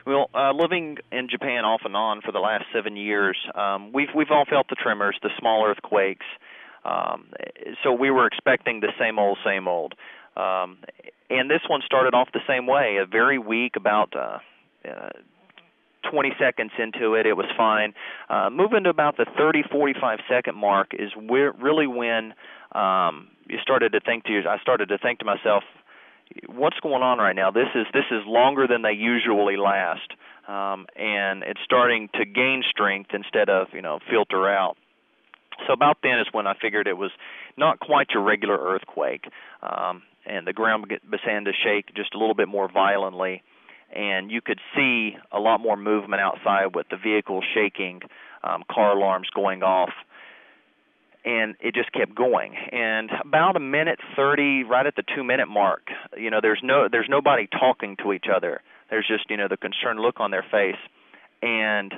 Well, living in Japan off and on for the last 7 years, we've all felt the tremors, the small earthquakes. Um, so we were expecting the same old, same old. And this one started off the same way, very weak, about 20 seconds into it, it was fine. Moving to about the 30, 45-second mark is really when I started to think to myself, what's going on right now? This is longer than they usually last, and it's starting to gain strength instead of filter out. So about then is when I figured it was not quite your regular earthquake, and the ground began to shake just a little bit more violently, and you could see a lot more movement outside with the vehicle shaking, car alarms going off. And it just kept going. And about a minute 30, right at the 2-minute mark, there's nobody talking to each other. There's just the concerned look on their face, and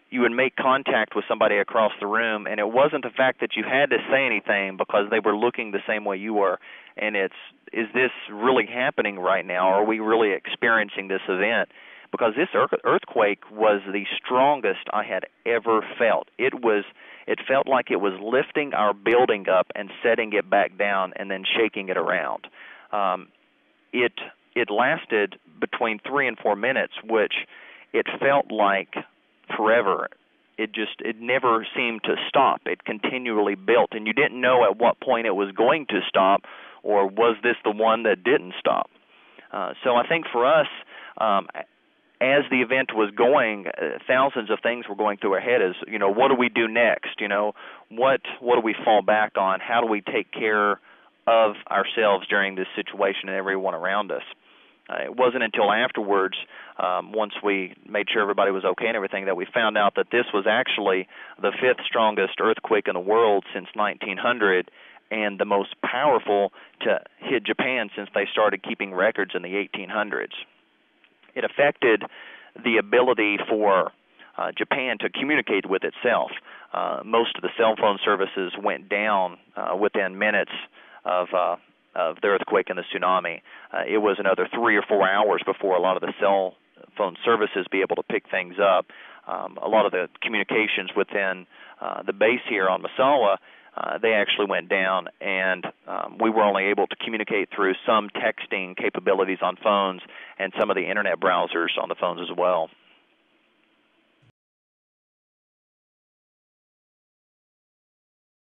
you would make contact with somebody across the room, and it wasn't the fact that you had to say anything because they were looking the same way you were. And is this really happening right now? Are we really experiencing this event? Because this earthquake was the strongest I had ever felt. It felt like it was lifting our building up and setting it back down and then shaking it around. It lasted between 3 and 4 minutes, which it felt like forever. It never seemed to stop. It continually built, and you didn't know at what point it was going to stop, or was this the one that didn't stop? So I think for us, as the event was going, thousands of things were going through our head. What do we do next? What do we fall back on? How do we take care of ourselves during this situation and everyone around us? It wasn't until afterwards, once we made sure everybody was okay and everything, that we found out that this was actually the 5th strongest earthquake in the world since 1900 and the most powerful to hit Japan since they started keeping records in the 1800s. It affected the ability for Japan to communicate with itself. Most of the cell phone services went down within minutes of the earthquake and the tsunami. It was another 3 or 4 hours before a lot of the cell phone services be able to pick things up. A lot of the communications within the base here on Misawa, they actually went down, and we were only able to communicate through some texting capabilities on phones and some of the internet browsers on the phones as well.